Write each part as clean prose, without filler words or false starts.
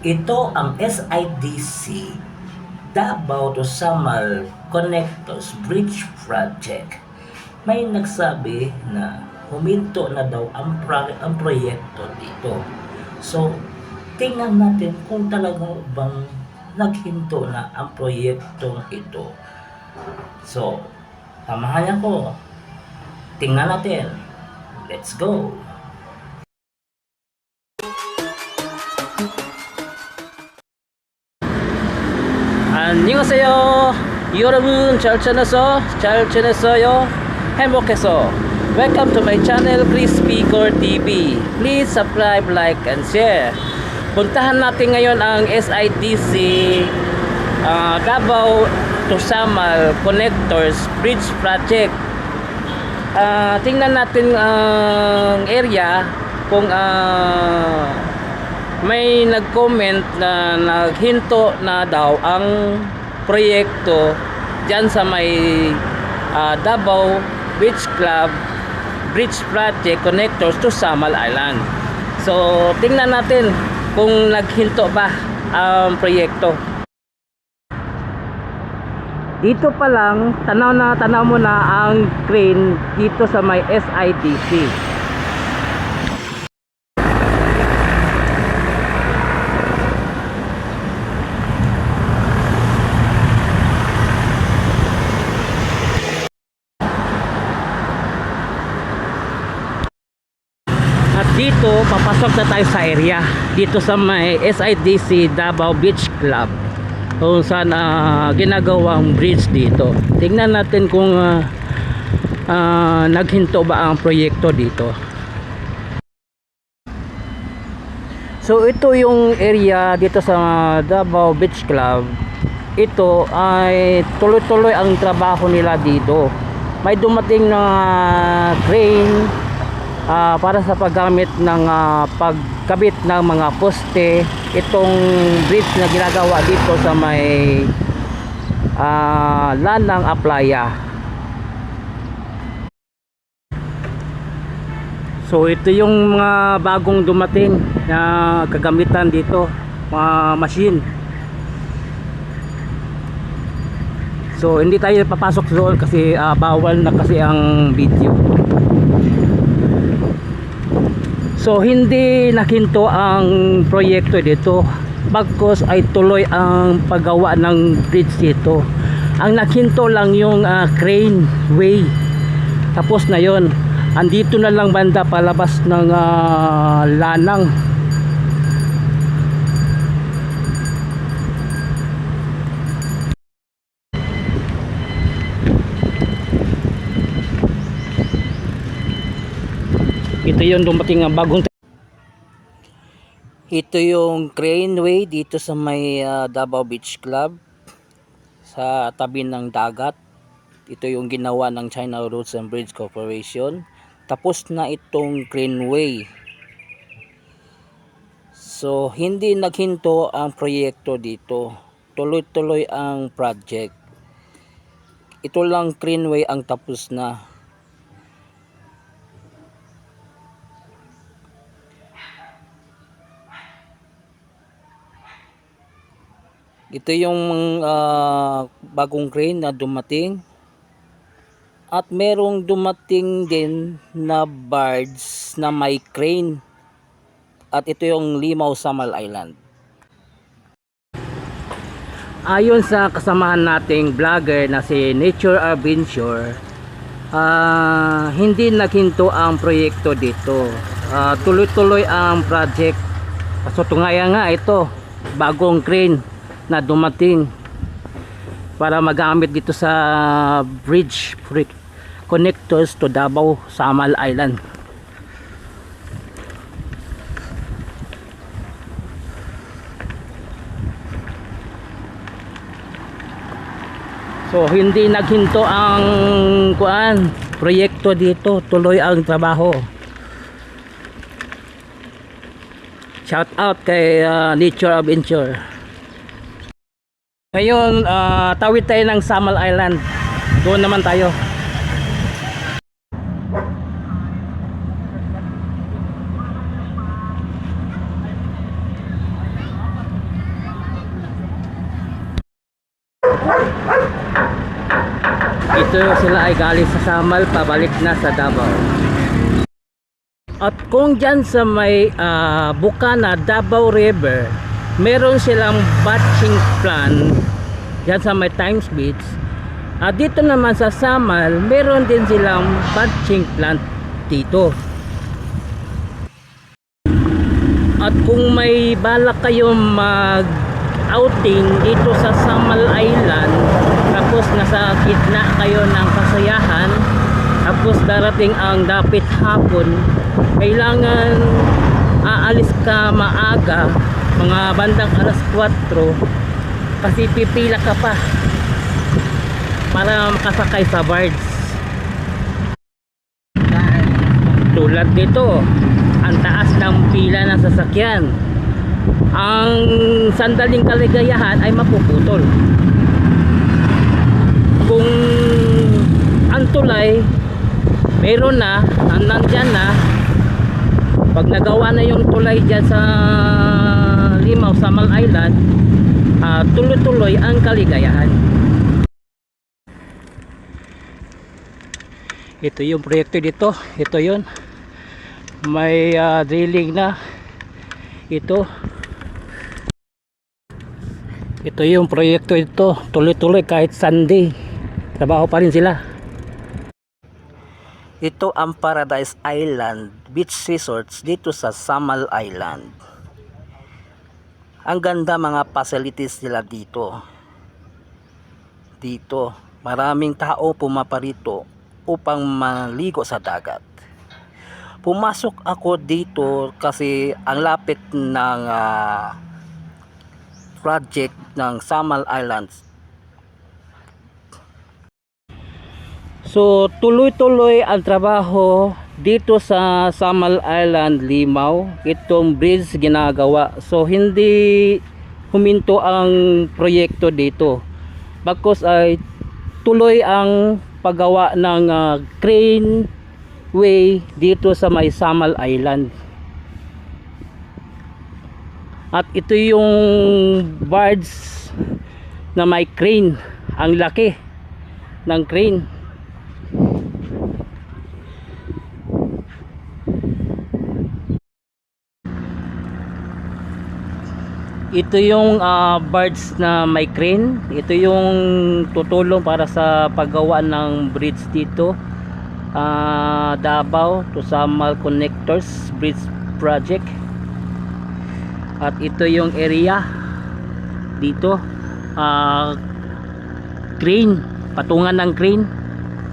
Ito ang SIDC Davao to Samal Connectors Bridge Project. May nagsabi na huminto na daw ang proyekto dito. So, tingnan natin kung talagang bang naghinto na ang proyektong ito. So, samahan niyo ko. Tingnan natin. Let's go! 안녕하세요. 여러분 잘 지냈어요? 행복해서. Welcome to my channel, Crispy Core TV. Please subscribe, like, and share. Puntahan natin ngayon ang SIDC Davao to Samal Connectors Bridge Project. Tingnan natin ang area kung may nag-comment na naghinto na daw ang proyekto dyan sa may Davao Beach Club Bridge Project Connectors to Samal Island. So tingnan natin kung naghinto ba ang proyekto. Dito pa lang tanaw mo na ang crane dito sa may SIDC. Dito papasok na tayo sa area dito sa may SIDC Davao Beach Club kung saan ginagawang bridge dito. Tingnan natin kung naghinto ba ang proyekto dito. So ito yung area dito sa Davao Beach Club. Ito ay tuloy-tuloy ang trabaho nila dito. May dumating na crane para sa paggamit ng pagkabit ng mga poste. Itong bridge na ginagawa dito sa may Lanang Aplaya. So ito yung mga bagong dumating na kagamitan dito, mga machine. So hindi tayo papasok doon kasi bawal na kasi ang video. So hindi nakinto ang proyekto dito, bagkus ay tuloy ang paggawa ng bridge dito. Ang nakinto lang yung crane way. Tapos na yon, andito na lang banda palabas ng Lanang. Ito yung dumating ang bagong. Ito yung crane way dito sa may Davao Beach Club sa tabi ng dagat. Ito yung ginawa ng China Roads and Bridge Corporation. Tapos na itong crane way. So hindi naghinto ang proyekto dito. Tuloy-tuloy ang project. Ito lang crane way ang tapos na. Ito yung bagong crane na dumating. At merong dumating din na barge na may crane. At ito yung Limau Samal Island. Ayon sa kasamahan nating vlogger na si Nature Adventure, hindi naghinto ang proyekto dito. Tuloy-tuloy ang project. So tungaya nga ito, bagong crane na dumating para magamit dito sa bridge connectors to Davao Samal Island. So hindi naghinto ang proyekto dito, tuloy ang trabaho. Shout out kay Nature Adventure. Ngayon, tawid tayo ng Samal Island. Doon naman tayo. Ito sila ay galing sa Samal pabalik na sa Davao. At kung dyan sa may Bukana, Davao River, meron silang batching plan dyan sa may Times Beach. At dito naman sa Samal, meron din silang batching plant dito. At kung may balak kayong mag outing dito sa Samal Island, tapos nasa gitna kayo ng kasayahan, tapos darating ang dapit hapon, kailangan aalis ka maaga, mga bandang alas 4, kasi pipila ka pa para makasakay sa barge. Tulad dito, ang taas ng pila ng sasakyan, ang sandaling kaligayahan ay mapuputol. Kung ang tulay meron na, nandyan na, pag nagawa na yung tulay dyan sa Limao, Samal Island, tuloy-tuloy ang kaligayahan. Ito yung proyekto dito, ito yun, may drilling na ito yung proyekto ito, tuloy-tuloy kahit Sunday, trabaho pa rin sila. Ito ang Paradise Island Beach Resorts dito sa Samal Island. Ang ganda mga facilities nila dito. Dito, maraming tao pumaparito upang maligo sa dagat. Pumasok ako dito kasi ang lapit ng project ng Samal Islands. So tuloy-tuloy ang trabaho dito sa Samal Island, Limao. Itong bridge ginagawa. So hindi huminto ang proyekto dito. Bagkus ay tuloy ang paggawa ng crane way dito sa may Samal Island. At ito yung barge na may crane. Ang laki ng crane. Ito yung barge na may crane. Ito yung tutulong para sa paggawa ng bridge dito, Davao to Samal Connectors Bridge Project. At ito yung area dito, crane, patungan ng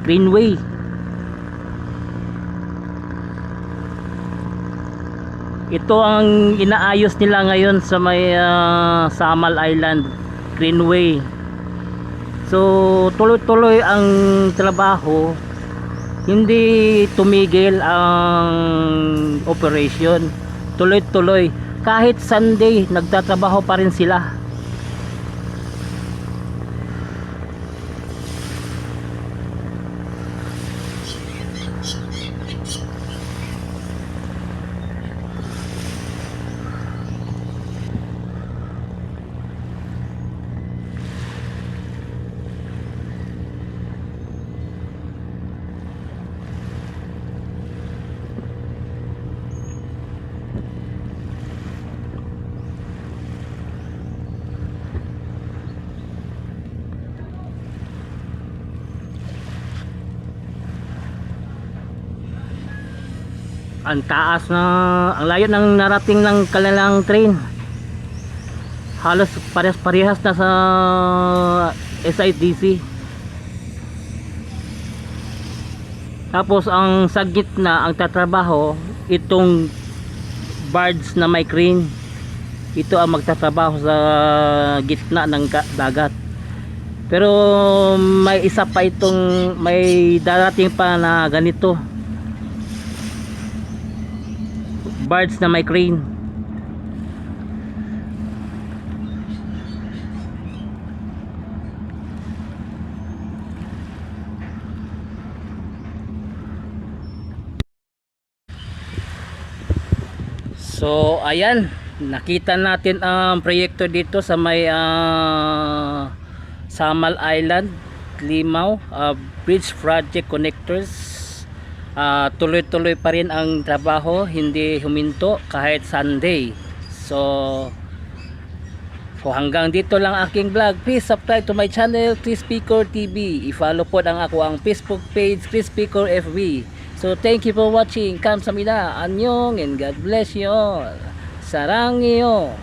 craneway. Ito ang inaayos nila ngayon sa may Samal Island Greenway. So tuloy-tuloy ang trabaho, hindi tumigil ang operation, tuloy-tuloy. Kahit Sunday nagtatrabaho pa rin sila. Ang taas na, ang layo ng narating ng kanilang train. Halos parehas na sa SIDC. Tapos ang sa gitna ang tatrabaho itong barge na may crane. Ito ang magtatrabaho sa gitna ng dagat. Pero may isa pa itong, may darating pa na ganito, barge na may crane. So ayan, nakita natin ang proyekto dito sa may Samal Island, Limao, bridge project connectors. Tuloy-tuloy pa rin ang trabaho, hindi huminto kahit Sunday. So hanggang dito lang aking vlog. Please subscribe to my channel, Chris Picor TV. I-follow po ang ako ang Facebook page, Chris Picor FB. So thank you for watching. Kamsahamnida, anyong, and God bless you all. Sarangyo.